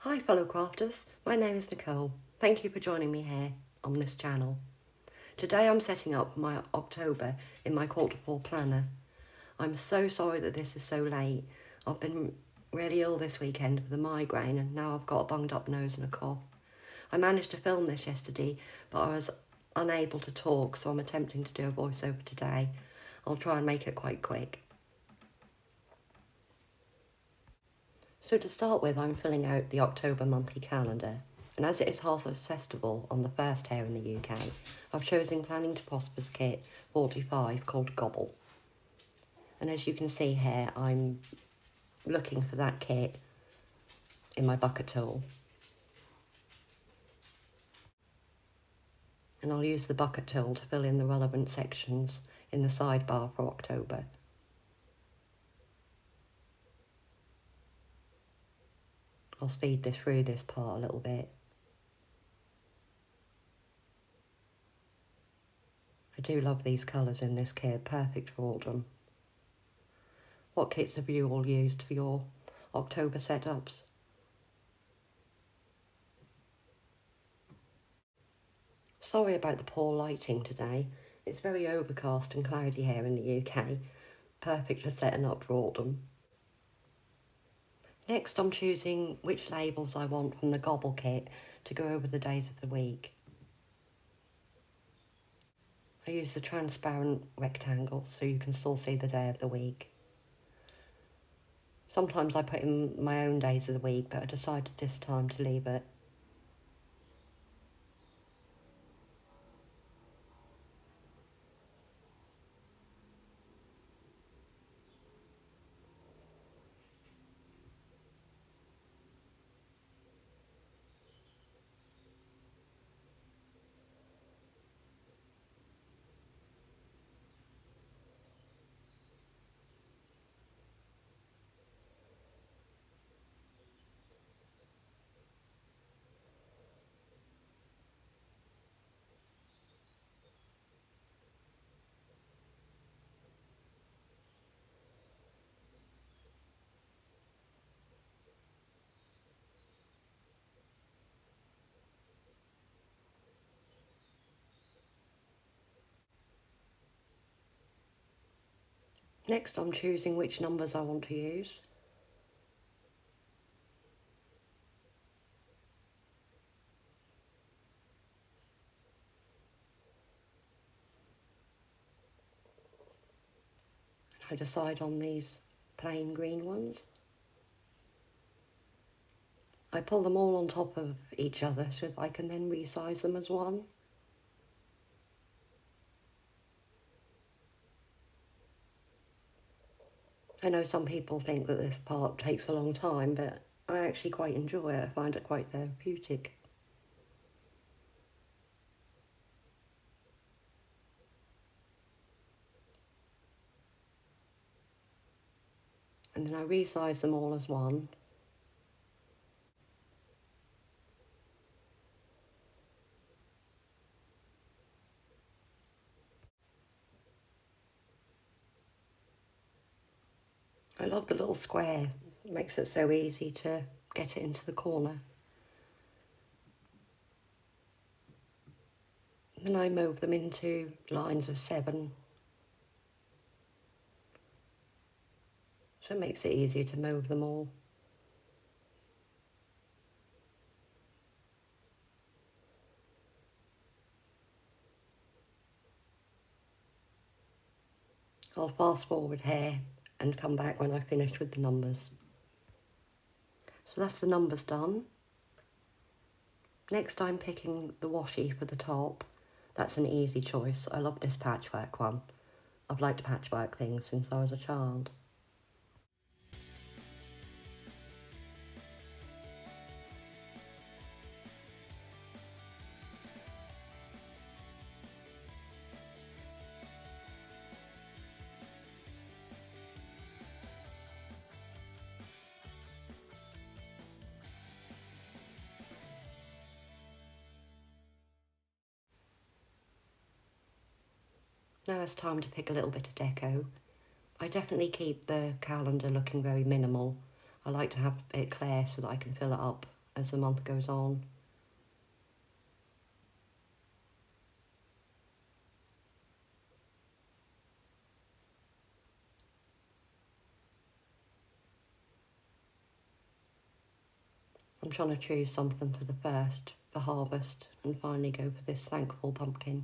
Hi fellow crafters, my name is Nicole. Thank you for joining me here on this channel. Today I'm setting up my October in my quarter four planner. I'm so sorry that this is so late. I've been really ill this weekend with a migraine and now I've got a bunged up nose and a cough. I managed to film this yesterday but I was unable to talk, so I'm attempting to do a voiceover today. I'll try and make it quite quick. So to start with, I'm filling out the October monthly calendar, and as it is Harvest Festival on the 1st here in the UK, I've chosen Planning to Prosper's kit 45 called Gobble. And as you can see here, I'm looking for that kit in my bucket tool. And I'll use the bucket tool to fill in the relevant sections in the sidebar for October. I'll speed this through this part a little bit. I do love these colours in this kit, perfect for autumn. What kits have you all used for your October setups? Sorry about the poor lighting today. It's very overcast and cloudy here in the UK, perfect for setting up for autumn. Next I'm choosing which labels I want from the Gobble kit to go over the days of the week. I use the transparent rectangles so you can still see the day of the week. Sometimes I put in my own days of the week, but I decided this time to leave it. Next I'm choosing which numbers I want to use. I decide on these plain green ones. I pull them all on top of each other so that I can then resize them as one. I know some people think that this part takes a long time, but I actually quite enjoy it. I find it quite therapeutic. And then I resize them all as one. I love the little square. It makes it so easy to get it into the corner. Then I move them into lines of 7. So it makes it easier to move them all. I'll fast forward here and come back when I've finished with the numbers. So that's the numbers done. Next I'm picking the washi for the top. That's an easy choice. I love this patchwork one. I've liked patchwork things since I was a child. Now it's time to pick a little bit of deco. I definitely keep the calendar looking very minimal. I like to have it clear so that I can fill it up as the month goes on. I'm trying to choose something for the first, for harvest, and finally go for this thankful pumpkin.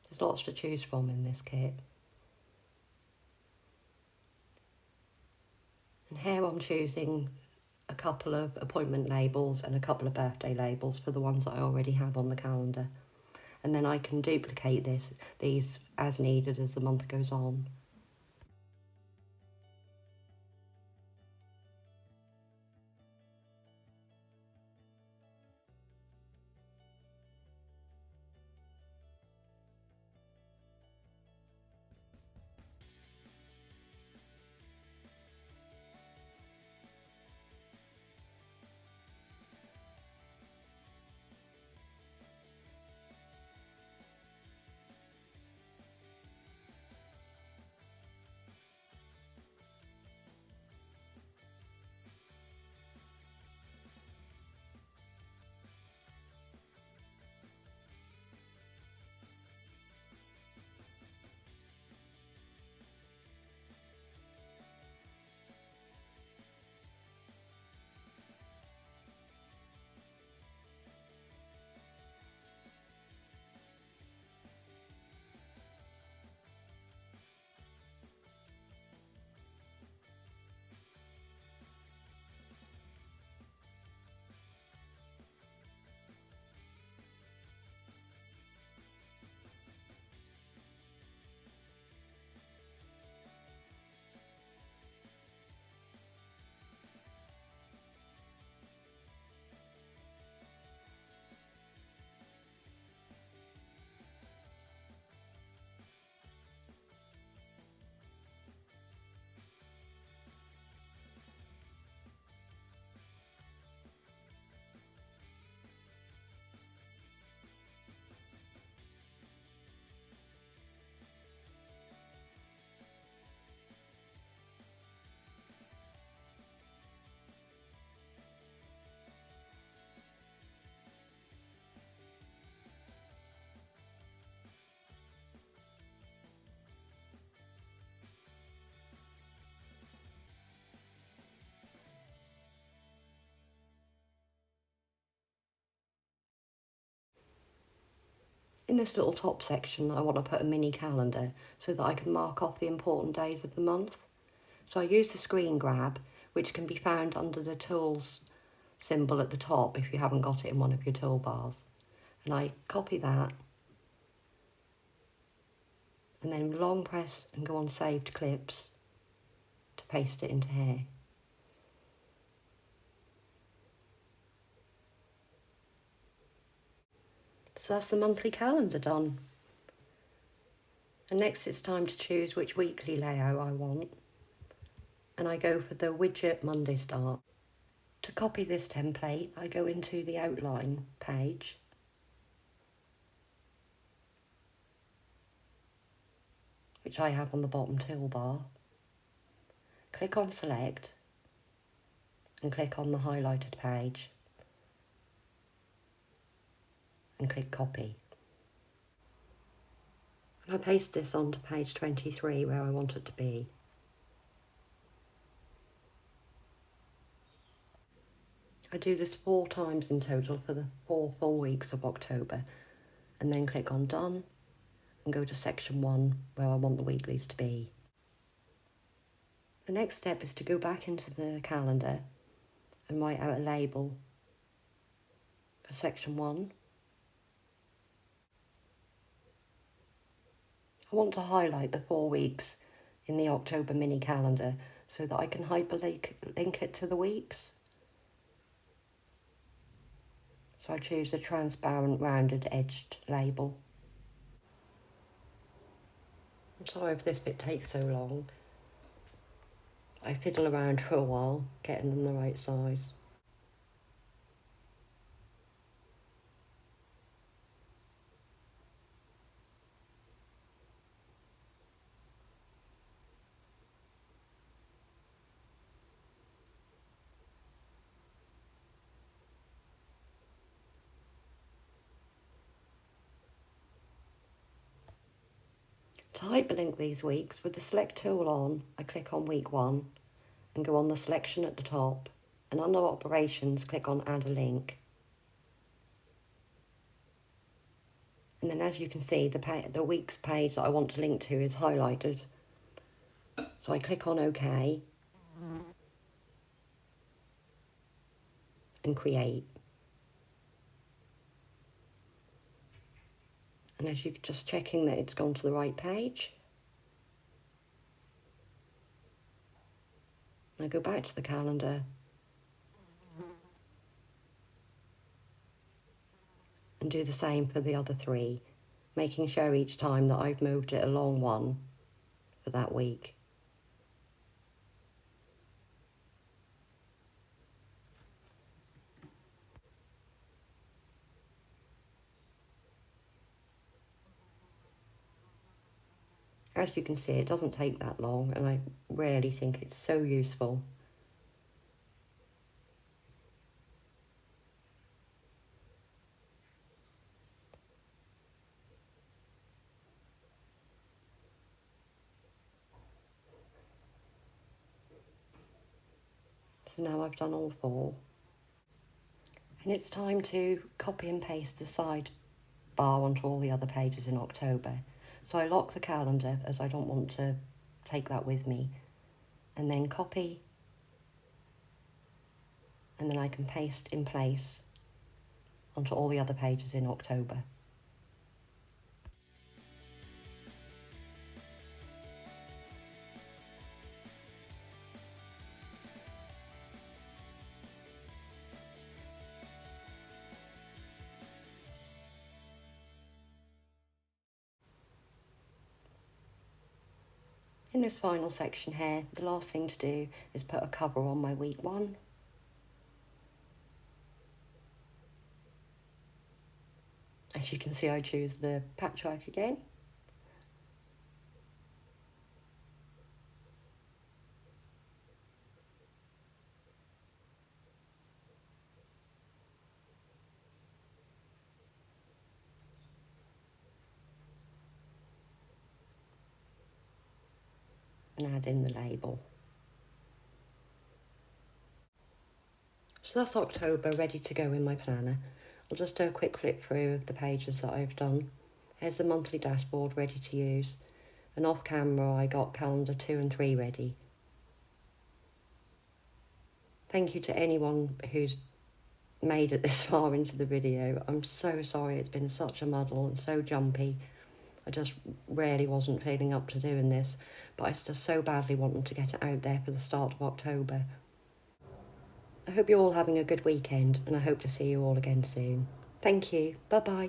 There's lots to choose from in this kit. And here I'm choosing a couple of appointment labels and a couple of birthday labels for the ones that I already have on the calendar. And then I can duplicate these as needed as the month goes on. In this little top section, I want to put a mini calendar so that I can mark off the important days of the month. So I use the screen grab, which can be found under the tools symbol at the top if you haven't got it in one of your toolbars. And I copy that and then long press and go on saved clips to paste it into here. So that's the monthly calendar done. And next it's time to choose which weekly layout I want. And I go for the widget Monday start. To copy this template, I go into the outline page, which I have on the bottom toolbar. Click on select and click on the highlighted page and click copy. And I paste this onto page 23 where I want it to be. I do this 4 times in total for the 4 full weeks of October, and then click on done and go to section 1 where I want the weeklies to be. The next step is to go back into the calendar and write out a label for section 1. I want to highlight the 4 weeks in the October mini calendar so that I can hyperlink it to the weeks. So I choose a transparent rounded edged label. I'm sorry if this bit takes so long. I fiddle around for a while, getting them the right size. To hyperlink these weeks, with the select tool on, I click on week 1 and go on the selection at the top, and under operations click on add a link. And then as you can see, the week's page that I want to link to is highlighted. So I click on OK and create. And as you're just checking that it's gone to the right page, I go back to the calendar and do the same for the other 3, making sure each time that I've moved it along 1 for that week. As you can see, it doesn't take that long, and I really think it's so useful. So now I've done all 4. And it's time to copy and paste the side bar onto all the other pages in October. So I lock the calendar, as I don't want to take that with me, and then copy, and then I can paste in place onto all the other pages in October. In this final section here, the last thing to do is put a cover on my week 1. As you can see, I choose the patchwork again. And add in the label. So that's October ready to go in my planner. I'll just do a quick flip through of the pages that I've done. Here's the monthly dashboard ready to use, and off camera I got calendar 2 and 3 ready. Thank you to anyone who's made it this far into the video. I'm so sorry it's been such a muddle and so jumpy. I just really wasn't feeling up to doing this, but I just so badly wanted to get it out there for the start of October. I hope you're all having a good weekend, and I hope to see you all again soon. Thank you. Bye-bye.